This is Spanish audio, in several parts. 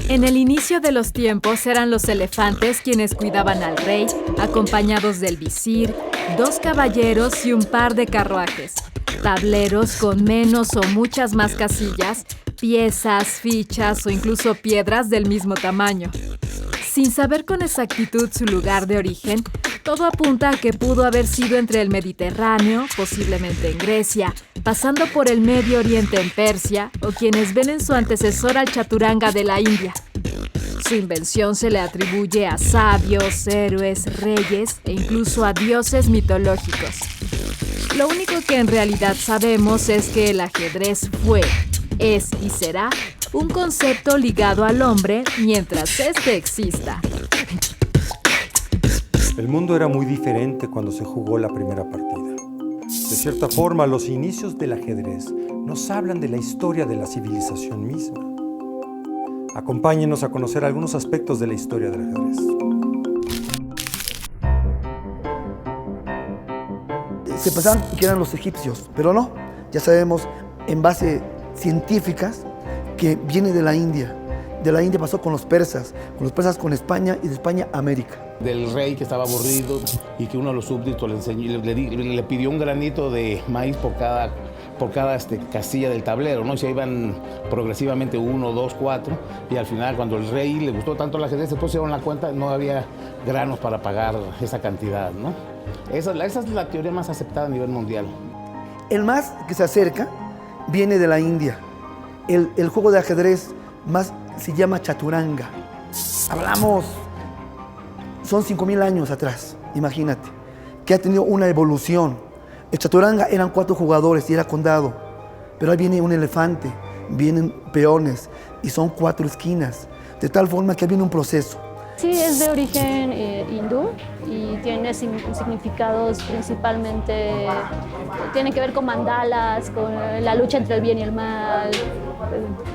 En el inicio de los tiempos eran los elefantes quienes cuidaban al rey, acompañados del visir, 2 caballeros y un par de carruajes, tableros con menos o muchas más casillas, piezas, fichas o incluso piedras del mismo tamaño. Sin saber con exactitud su lugar de origen, todo apunta a que pudo haber sido entre el Mediterráneo, posiblemente en Grecia, pasando por el Medio Oriente en Persia, o quienes ven en su antecesor al chaturanga de la India. Su invención se le atribuye a sabios, héroes, reyes e incluso a dioses mitológicos. Lo único que en realidad sabemos es que el ajedrez fue, es y será un concepto ligado al hombre mientras éste exista. El mundo era muy diferente cuando se jugó la primera partida. De cierta forma, los inicios del ajedrez nos hablan de la historia de la civilización misma. Acompáñenos a conocer algunos aspectos de la historia del ajedrez. Se pensaban que eran los egipcios, pero no. Ya sabemos, en base científicas, que viene de la India. De la India pasó con los persas con España y de España a América. Del rey que estaba aburrido y que uno de los súbditos le enseñó, le pidió un granito de maíz por cada casilla del tablero, ¿no? Y se iban progresivamente 1, 2, 4, y al final, cuando el rey le gustó tanto el ajedrez, después se dieron la cuenta, no había granos para pagar esa cantidad, ¿no? Esa es la teoría más aceptada a nivel mundial. El más que se acerca viene de la India. El juego de ajedrez más se llama chaturanga. Hablamos, son 5,000 años atrás, imagínate, que ha tenido una evolución. El chaturanga eran 4 jugadores y era con dado, pero ahí viene un elefante, vienen peones y son 4 esquinas, de tal forma que viene un proceso. Sí, es de origen hindú y tiene significados principalmente, tiene que ver con mandalas, con la lucha entre el bien y el mal,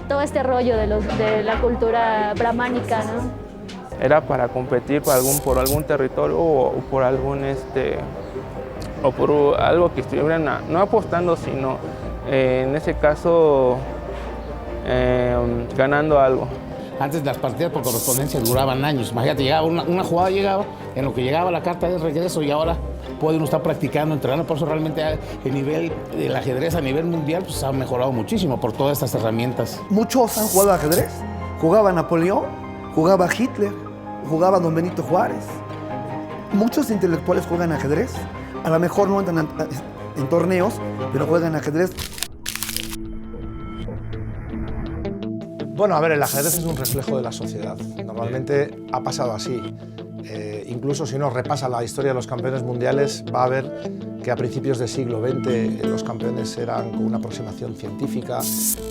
todo este rollo de la cultura brahmánica, ¿no? Era para competir por algún territorio o por algún o por algo que estuvieran no apostando, sino en ese caso ganando algo. Antes las partidas por correspondencia duraban años. Imagínate, llegaba una jugada, en lo que llegaba la carta de regreso y ahora puede uno estar practicando, entrenando. Por eso realmente el nivel del ajedrez a nivel mundial pues, ha mejorado muchísimo por todas estas herramientas. Muchos han jugado ajedrez. Jugaba Napoleón, jugaba Hitler, jugaba Don Benito Juárez. Muchos intelectuales juegan ajedrez. A lo mejor no entran en torneos, pero juegan ajedrez. Bueno, a ver, el ajedrez es un reflejo de la sociedad. Normalmente ha pasado así. Incluso si uno repasa la historia de los campeones mundiales, va a ver que a principios del siglo XX los campeones eran con una aproximación científica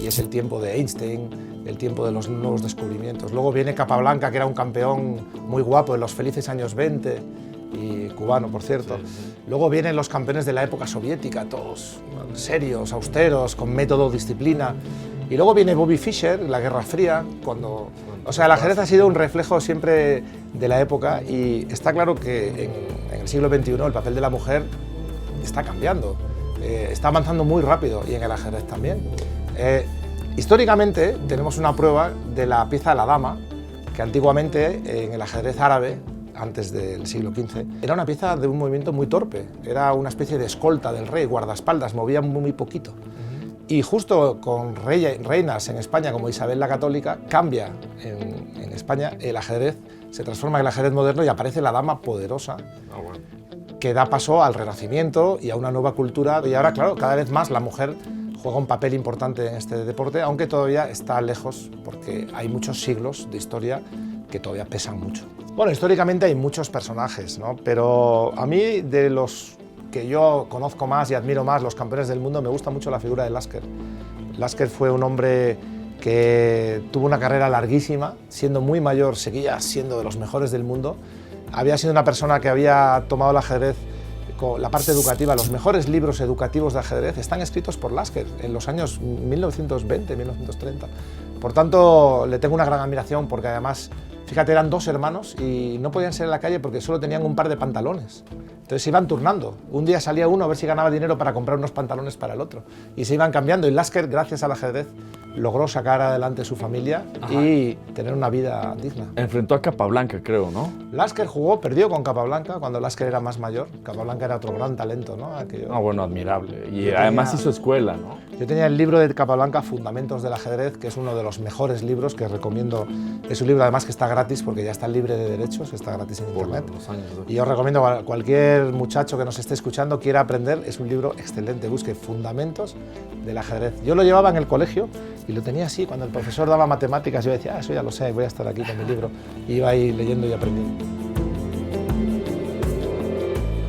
y es el tiempo de Einstein, el tiempo de los nuevos descubrimientos. Luego viene Capablanca, que era un campeón muy guapo en los felices años 20 y cubano, por cierto. Luego vienen los campeones de la época soviética, todos serios, austeros, con método, disciplina. Y luego viene Bobby Fischer, la Guerra Fría, cuando... O sea, el ajedrez ha sido un reflejo siempre de la época y está claro que en el siglo XXI el papel de la mujer está cambiando, está avanzando muy rápido y en el ajedrez también. Históricamente tenemos una prueba de la pieza de la dama, que antiguamente en el ajedrez árabe, antes del siglo XV, era una pieza de un movimiento muy torpe, era una especie de escolta del rey, guardaespaldas, movía muy poquito. Y justo con reinas en España como Isabel la Católica, cambia en España el ajedrez, se transforma en el ajedrez moderno y aparece la dama poderosa, que da paso al Renacimiento y a una nueva cultura. Y ahora, claro, cada vez más la mujer juega un papel importante en este deporte, aunque todavía está lejos, porque hay muchos siglos de historia que todavía pesan mucho. Bueno, históricamente hay muchos personajes, ¿no? Pero a mí, de los que yo conozco más y admiro más, los campeones del mundo, me gusta mucho la figura de Lasker. Lasker fue un hombre que tuvo una carrera larguísima, siendo muy mayor, seguía siendo de los mejores del mundo. Había sido una persona que había tomado el ajedrez, la parte educativa. Los mejores libros educativos de ajedrez están escritos por Lasker en los años 1920, 1930. Por tanto, le tengo una gran admiración porque además, fíjate, eran 2 hermanos y no podían salir a la calle porque solo tenían un par de pantalones. Entonces se iban turnando. Un día salía uno a ver si ganaba dinero para comprar unos pantalones para el otro. Y se iban cambiando. Y Lasker, gracias al ajedrez, logró sacar adelante su familia y tener una vida digna. Enfrentó a Capablanca, creo, ¿no? Lasker perdió con Capablanca cuando Lasker era más mayor. Capablanca era otro gran talento, ¿no? Bueno, admirable. Y además hizo escuela, ¿no? Yo tenía el libro de Capablanca, Fundamentos del ajedrez, que es uno de los mejores libros que recomiendo. Es un libro además que está gratis porque ya está libre de derechos, está gratis en internet. Y yo recomiendo a cualquier muchacho que nos esté escuchando, quiera aprender, es un libro excelente. Busque Fundamentos del ajedrez. Yo lo llevaba en el colegio y lo tenía así. Cuando el profesor daba matemáticas, yo decía, eso ya lo sé, voy a estar aquí con mi libro. Y iba ahí leyendo y aprendiendo.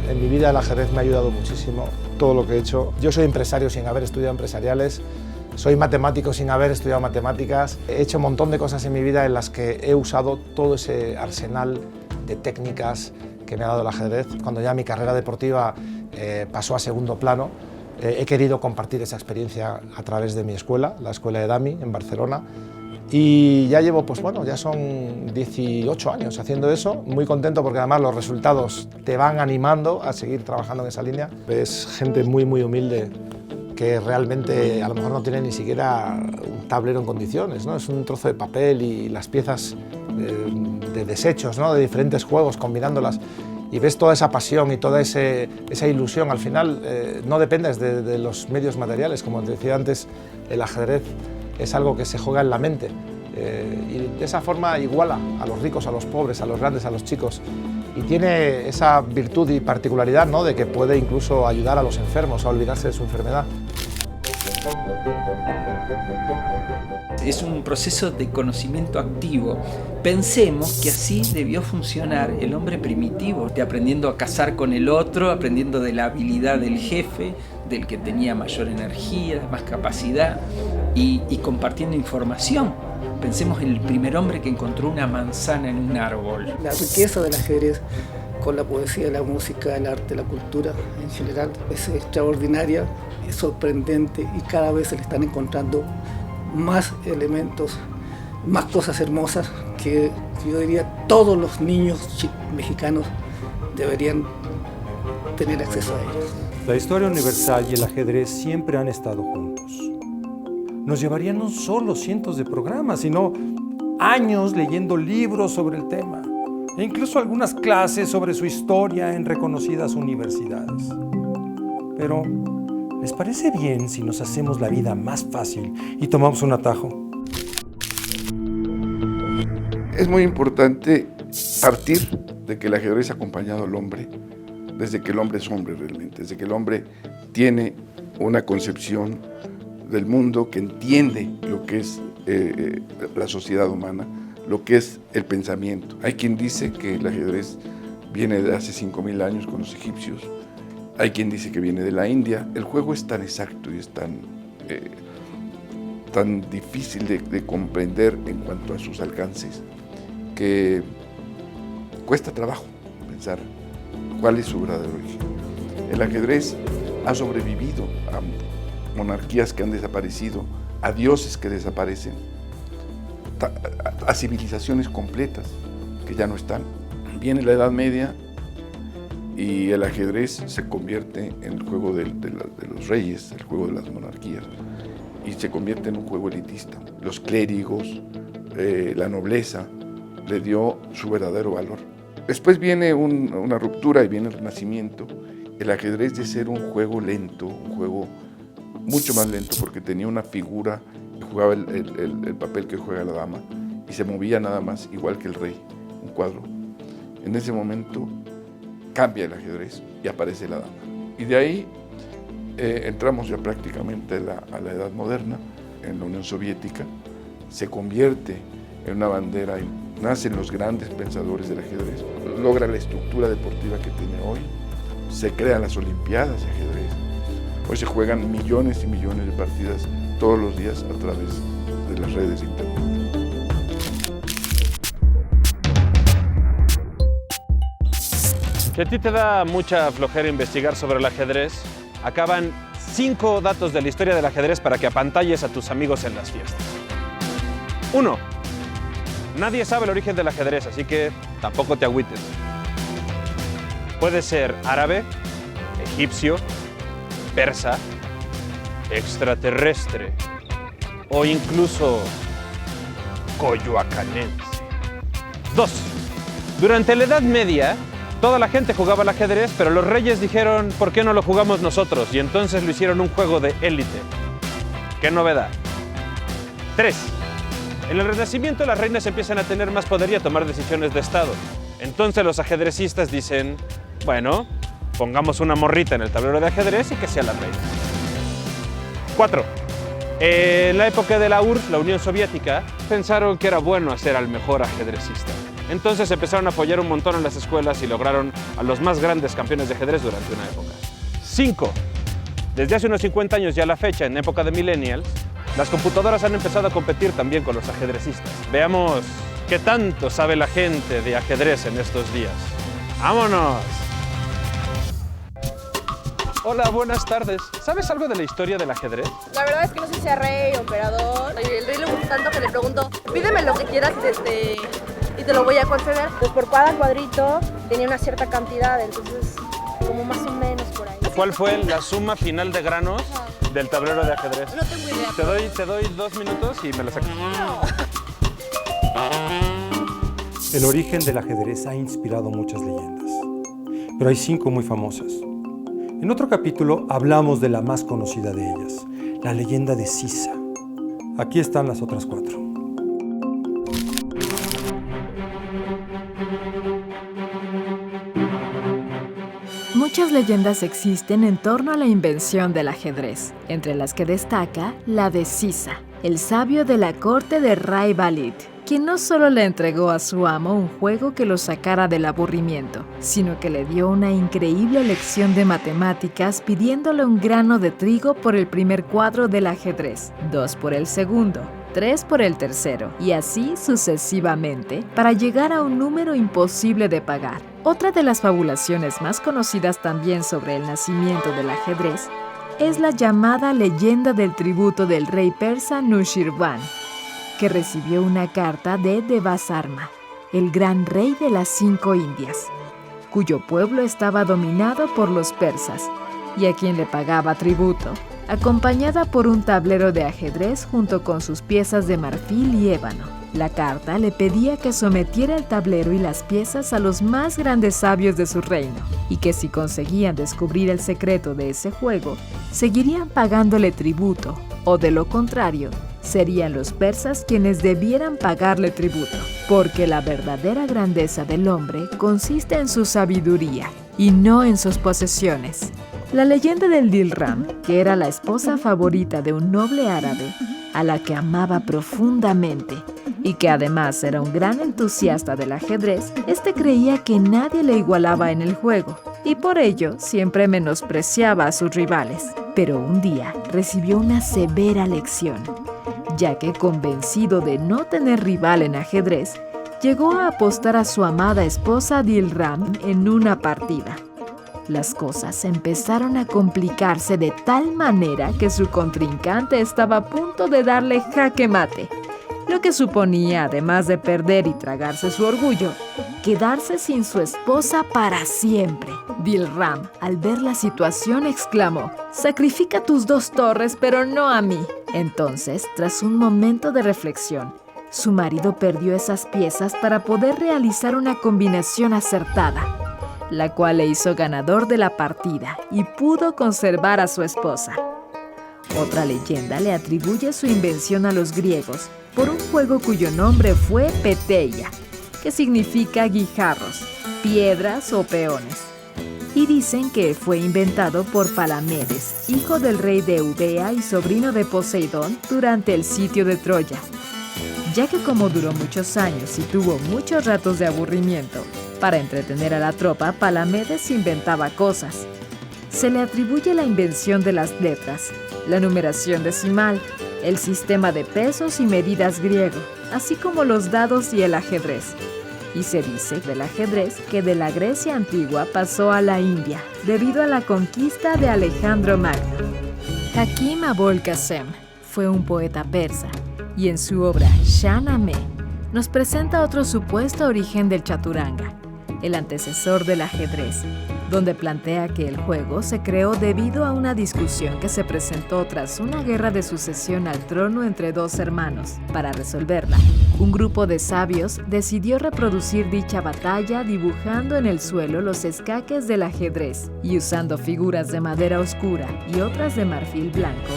En mi vida el ajedrez me ha ayudado muchísimo, todo lo que he hecho. Yo soy empresario sin haber estudiado empresariales, soy matemático sin haber estudiado matemáticas. He hecho un montón de cosas en mi vida en las que he usado todo ese arsenal de técnicas que me ha dado el ajedrez. Cuando ya mi carrera deportiva pasó a segundo plano, he querido compartir esa experiencia a través de mi escuela, la Escuela de Dami en Barcelona. Y ya llevo, pues bueno, ya son 18 años haciendo eso, muy contento porque además los resultados te van animando a seguir trabajando en esa línea. Es gente muy, muy humilde que realmente a lo mejor no tiene ni siquiera un tablero en condiciones, ¿no? Es un trozo de papel y las piezas de desechos, ¿no? De diferentes juegos, combinándolas. Y ves toda esa pasión y toda esa ilusión. Al final no dependes de los medios materiales, como te decía antes, el ajedrez es algo que se juega en la mente y de esa forma iguala a los ricos, a los pobres, a los grandes, a los chicos y tiene esa virtud y particularidad, ¿no? De que puede incluso ayudar a los enfermos a olvidarse de su enfermedad. Es un proceso de conocimiento activo. Pensemos que así debió funcionar el hombre primitivo, aprendiendo a cazar con el otro, aprendiendo de la habilidad del jefe, del que tenía mayor energía, más capacidad y compartiendo información. Pensemos en el primer hombre que encontró una manzana en un árbol. La riqueza del ajedrez con la poesía, la música, el arte, la cultura en general es extraordinaria, es sorprendente y cada vez se le están encontrando más elementos, más cosas hermosas que yo diría todos los niños mexicanos deberían tener acceso a ellos. La historia universal y el ajedrez siempre han estado juntos. Nos llevarían no solo cientos de programas, sino años leyendo libros sobre el tema, e incluso algunas clases sobre su historia en reconocidas universidades. Pero, ¿les parece bien si nos hacemos la vida más fácil y tomamos un atajo? Es muy importante partir de que el ajedrez ha acompañado al hombre desde que el hombre es hombre realmente, desde que el hombre tiene una concepción del mundo que entiende lo que es la sociedad humana, lo que es el pensamiento. Hay quien dice que el ajedrez viene de hace 5.000 años con los egipcios, hay quien dice que viene de la India. El juego es tan exacto y es tan difícil de comprender en cuanto a sus alcances que cuesta trabajo pensar cuál es su verdadero origen. El ajedrez ha sobrevivido a monarquías que han desaparecido, a dioses que desaparecen, a civilizaciones completas que ya no están. Viene la Edad Media y el ajedrez se convierte en el juego de los reyes, el juego de las monarquías, y se convierte en un juego elitista. Los clérigos, la nobleza, le dio su verdadero valor. Después viene una ruptura y viene el Renacimiento. El ajedrez, de ser un juego lento, un juego mucho más lento porque tenía una figura que jugaba el papel que juega la dama y se movía nada más igual que el rey, un cuadro. En ese momento cambia el ajedrez y aparece la dama. Y de ahí entramos ya prácticamente a la edad moderna, en la Unión Soviética, se convierte en una bandera y nacen los grandes pensadores del ajedrez, logra la estructura deportiva que tiene hoy, se crean las Olimpiadas de ajedrez. Hoy se juegan millones y millones de partidas todos los días a través de las redes de internet. Si a ti te da mucha flojera investigar sobre el ajedrez, acaban 5 datos de la historia del ajedrez para que apantalles a tus amigos en las fiestas. 1. Nadie sabe el origen del ajedrez, así que tampoco te agüites. Puede ser árabe, egipcio, persa, extraterrestre o incluso coyoacanense. 2. Durante la Edad Media, toda la gente jugaba al ajedrez, pero los reyes dijeron, ¿por qué no lo jugamos nosotros? Y entonces lo hicieron un juego de élite. ¡Qué novedad! 3. En el Renacimiento las reinas empiezan a tener más poder y a tomar decisiones de Estado. Entonces los ajedrecistas dicen, bueno, pongamos una morrita en el tablero de ajedrez y que sea la reina. 4. En la época de la URSS, la Unión Soviética, pensaron que era bueno hacer al mejor ajedrecista. Entonces empezaron a apoyar un montón en las escuelas y lograron a los más grandes campeones de ajedrez durante una época. 5. Desde hace unos 50 años ya a la fecha, en época de millennials, las computadoras han empezado a competir también con los ajedrecistas. Veamos qué tanto sabe la gente de ajedrez en estos días. ¡Vámonos! Hola, buenas tardes. ¿Sabes algo de la historia del ajedrez? La verdad es que no sé si sea rey, emperador. El rey le gusta tanto que le pregunto, pídeme lo que quieras y te lo voy a conceder. Pues por cada cuadrito tenía una cierta cantidad, entonces como más o menos por ahí. ¿Cuál fue la suma final de granos del tablero de ajedrez? No tengo idea. Te doy 2 minutos y me la sacas. El origen del ajedrez ha inspirado muchas leyendas, pero hay 5 muy famosas. En otro capítulo hablamos de la más conocida de ellas, la leyenda de Sisa. Aquí están las otras 4. Muchas leyendas existen en torno a la invención del ajedrez, entre las que destaca la de Sisa, el sabio de la corte de Ray Balid, quien no solo le entregó a su amo un juego que lo sacara del aburrimiento, sino que le dio una increíble lección de matemáticas pidiéndole un grano de trigo por el primer cuadro del ajedrez, 2 por el segundo, 3 por el tercero, y así sucesivamente, para llegar a un número imposible de pagar. Otra de las fabulaciones más conocidas también sobre el nacimiento del ajedrez es la llamada leyenda del tributo del rey persa Nushirvan, que recibió una carta de Devasarma, el gran rey de las 5 Indias, cuyo pueblo estaba dominado por los persas, y a quien le pagaba tributo, acompañada por un tablero de ajedrez junto con sus piezas de marfil y ébano. La carta le pedía que sometiera el tablero y las piezas a los más grandes sabios de su reino, y que si conseguían descubrir el secreto de ese juego, seguirían pagándole tributo, o de lo contrario, serían los persas quienes debieran pagarle tributo, porque la verdadera grandeza del hombre consiste en su sabiduría, y no en sus posesiones. La leyenda del Dilram, que era la esposa favorita de un noble árabe, a la que amaba profundamente, y que además era un gran entusiasta del ajedrez, creía que nadie le igualaba en el juego, y por ello siempre menospreciaba a sus rivales. Pero un día recibió una severa lección, ya que convencido de no tener rival en ajedrez, llegó a apostar a su amada esposa Dilram en una partida. Las cosas empezaron a complicarse de tal manera que su contrincante estaba a punto de darle jaque mate, lo que suponía, además de perder y tragarse su orgullo, quedarse sin su esposa para siempre. Dilram, al ver la situación, exclamó: «Sacrifica tus 2 torres, pero no a mí». Entonces, tras un momento de reflexión, su marido perdió esas piezas para poder realizar una combinación acertada, la cual le hizo ganador de la partida y pudo conservar a su esposa. Otra leyenda le atribuye su invención a los griegos por un juego cuyo nombre fue Peteia, que significa guijarros, piedras o peones. Y dicen que fue inventado por Palamedes, hijo del rey de Eubea y sobrino de Poseidón, durante el sitio de Troya, ya que como duró muchos años y tuvo muchos ratos de aburrimiento, para entretener a la tropa, Palamedes inventaba cosas. se le atribuye la invención de las letras, la numeración decimal, el sistema de pesos y medidas griego, así como los dados y el ajedrez. Y se dice del ajedrez que de la Grecia antigua pasó a la India debido a la conquista de Alejandro Magno. Hakim Abul Qasem fue un poeta persa y en su obra Shahnameh nos presenta otro supuesto origen del chaturanga, el antecesor del ajedrez, donde plantea que el juego se creó debido a una discusión que se presentó tras una guerra de sucesión al trono entre dos hermanos. Para resolverla, un grupo de sabios decidió reproducir dicha batalla dibujando en el suelo los escaques del ajedrez y usando figuras de madera oscura y otras de marfil blanco,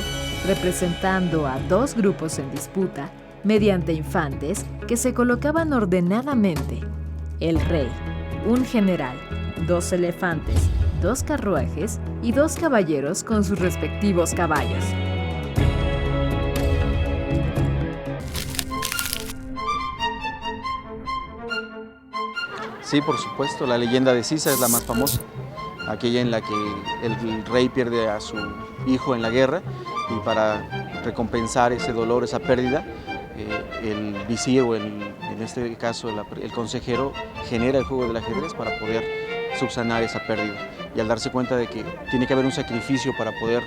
representando a dos grupos en disputa mediante infantes que se colocaban ordenadamente: el rey, un general, 2 elefantes, 2 carruajes y 2 caballeros con sus respectivos caballos. Sí, por supuesto, la leyenda de Sisa es la más famosa, aquella en la que el rey pierde a su hijo en la guerra y para recompensar ese dolor, esa pérdida, el visir o en este caso el consejero genera el juego del ajedrez para poder subsanar esa pérdida y al darse cuenta de que tiene que haber un sacrificio para poder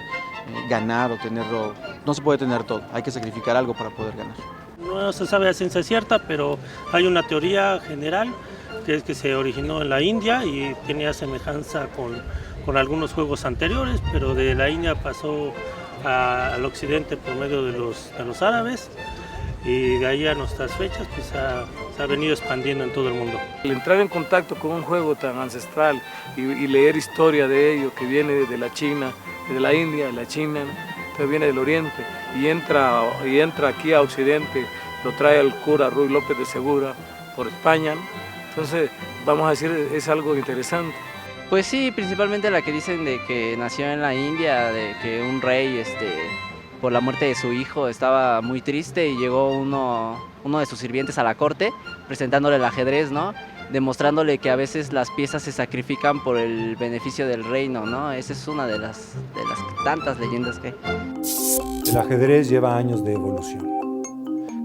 ganar o tenerlo, no se puede tener todo, hay que sacrificar algo para poder ganar. No se sabe a ciencia cierta, pero hay una teoría general que es que se originó en la India y tenía semejanza con algunos juegos anteriores, pero de la India pasó al occidente por medio de los árabes y de ahí a nuestras fechas pues se ha venido expandiendo en todo el mundo. El entrar en contacto con un juego tan ancestral y leer historia de ello que viene de la China, de la India, de la China, entonces viene del Oriente y entra aquí a Occidente, lo trae el cura Ruy López de Segura por España, ¿no? Entonces vamos a decir es algo interesante. Pues sí, principalmente la que dicen de que nació en la India, de que un rey por la muerte de su hijo estaba muy triste y llegó uno de sus sirvientes a la corte presentándole el ajedrez, ¿no? Demostrándole que a veces las piezas se sacrifican por el beneficio del reino, ¿no? Esa es una de las tantas leyendas que hay. El ajedrez lleva años de evolución,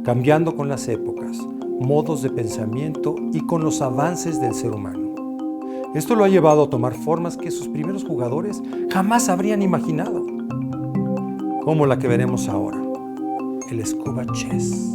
cambiando con las épocas, modos de pensamiento y con los avances del ser humano. Esto lo ha llevado a tomar formas que sus primeros jugadores jamás habrían imaginado, como la que veremos ahora, el Scuba Chess.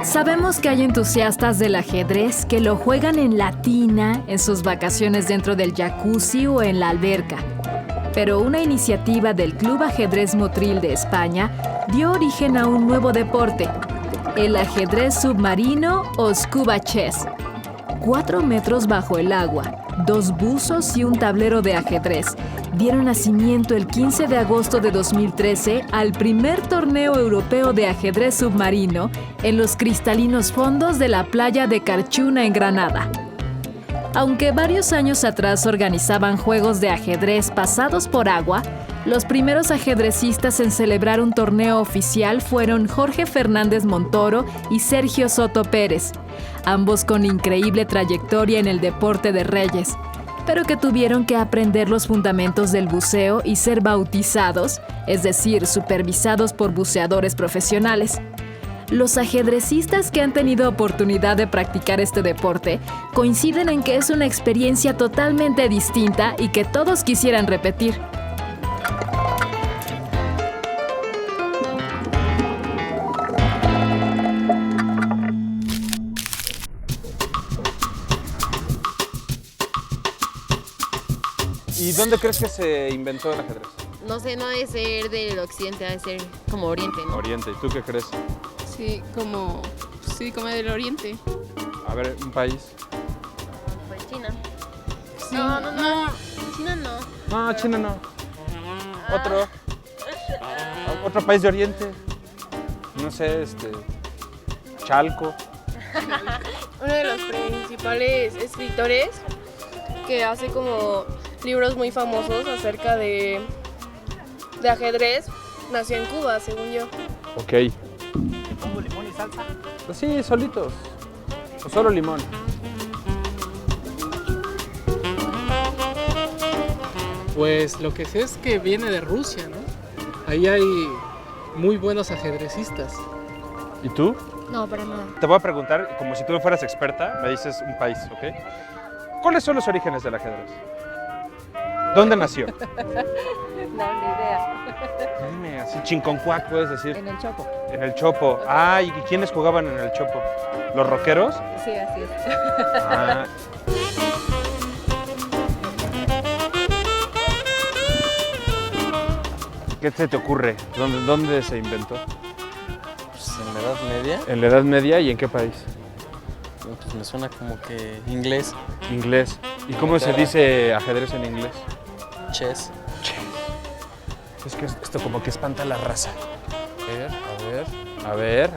Sabemos que hay entusiastas del ajedrez que lo juegan en la tina, en sus vacaciones dentro del jacuzzi o en la alberca. Pero una iniciativa del Club Ajedrez Motril de España dio origen a un nuevo deporte, el ajedrez submarino o Scuba Chess. 4 metros bajo el agua, 2 buzos y un tablero de ajedrez dieron nacimiento el 15 de agosto de 2013 al primer torneo europeo de ajedrez submarino en los cristalinos fondos de la playa de Carchuna en Granada. Aunque varios años atrás organizaban juegos de ajedrez pasados por agua, los primeros ajedrecistas en celebrar un torneo oficial fueron Jorge Fernández Montoro y Sergio Soto Pérez, ambos con increíble trayectoria en el deporte de reyes, pero que tuvieron que aprender los fundamentos del buceo y ser bautizados, es decir, supervisados por buceadores profesionales. Los ajedrecistas que han tenido oportunidad de practicar este deporte coinciden en que es una experiencia totalmente distinta y que todos quisieran repetir. ¿Y dónde crees que se inventó el ajedrez? No sé, no debe ser del occidente, debe ser como oriente, ¿no? Oriente, ¿y tú qué crees? Sí, como del oriente. A ver, un país. Pues China. Sí. No. China no. No, China no. Otro país de oriente. No sé, Chalco. Uno de los principales escritores que hace como libros muy famosos acerca de ajedrez. Nació en Cuba, según yo. Ok. ¿Pongo limón y salsa? Pues sí, solitos. O solo limón. Pues lo que sé es que viene de Rusia, ¿no? Ahí hay muy buenos ajedrecistas. ¿Y tú? No, para nada. Te voy a preguntar, como si tú fueras experta, me dices un país, ¿ok? ¿Cuáles son los orígenes del ajedrez? ¿Dónde nació? No, ni idea. Dime, así chinconcuac puedes decir. En el Chopo. En el Chopo. Ah, ¿y quiénes jugaban en el Chopo? ¿Los rockeros? Sí, así es. Ah. ¿Qué se te ocurre? ¿Dónde se inventó? Pues en la Edad Media. ¿En la Edad Media y en qué país? Pues me suena como que inglés. Inglés. ¿Y cómo se dice ajedrez en inglés? Chess. Es que esto como que espanta a la raza. A ver.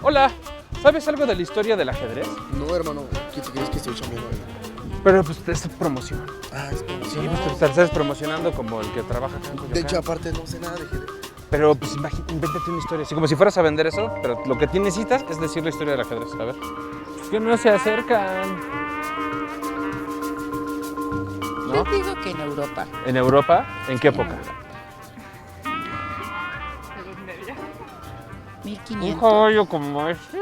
Hola, ¿sabes algo de la historia del ajedrez? No, hermano, ¿qué te crees que estoy chambeando ahí? Pero pues es promoción. Ah, es promoción. Sí, pues te estás promocionando como el que trabaja acá en Coyoacán. De hecho, aparte no sé nada de ajedrez. Pero pues invéntate una historia, así como si fueras a vender eso, pero lo que necesitas es decir la historia del ajedrez. A ver. Es que no se acercan. ¿No? Yo digo que en Europa. ¿En Europa? ¿En qué época? 1500. Un caballo como este.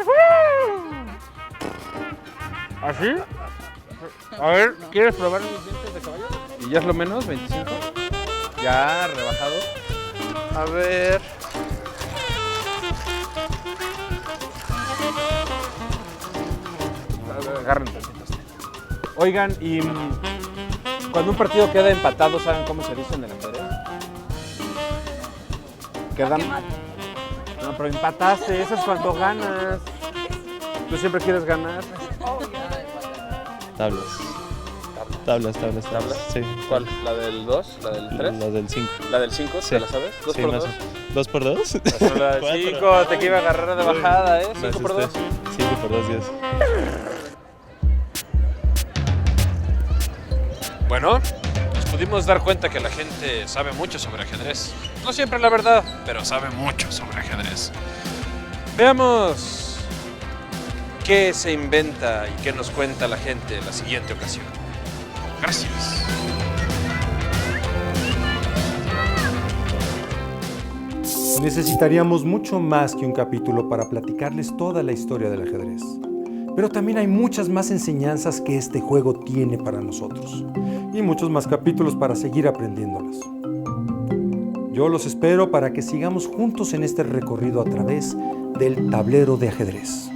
¿Así? A ver, ¿quieres probar mis dientes de caballo? ¿Y ya es lo menos? ¿25? Ya, rebajado. A ver. Agarren tantito. Oigan, y cuando un partido queda empatado, ¿saben cómo se dice en el ajedrez? Quedan. No, pero empataste, eso es cuando ganas. Tú siempre quieres ganar. Tablas. Tablas. Sí. ¿Cuál? ¿La del 2? ¿La del 3? La del 5. ¿La del 5? Sí. ¿Te la sabes? ¿2 Sí, por más 2? ¿2 por 2? La del 5, te que iba a agarrar de bajada, ¿eh? 5 por 2. 5 por 2, 10. Bueno, nos pudimos dar cuenta que la gente sabe mucho sobre ajedrez. No siempre la verdad, pero sabe mucho sobre ajedrez. Veamos qué se inventa y qué nos cuenta la gente en la siguiente ocasión. Gracias. Necesitaríamos mucho más que un capítulo para platicarles toda la historia del ajedrez. Pero también hay muchas más enseñanzas que este juego tiene para nosotros. Y muchos más capítulos para seguir aprendiéndolas. Yo los espero para que sigamos juntos en este recorrido a través del tablero de ajedrez.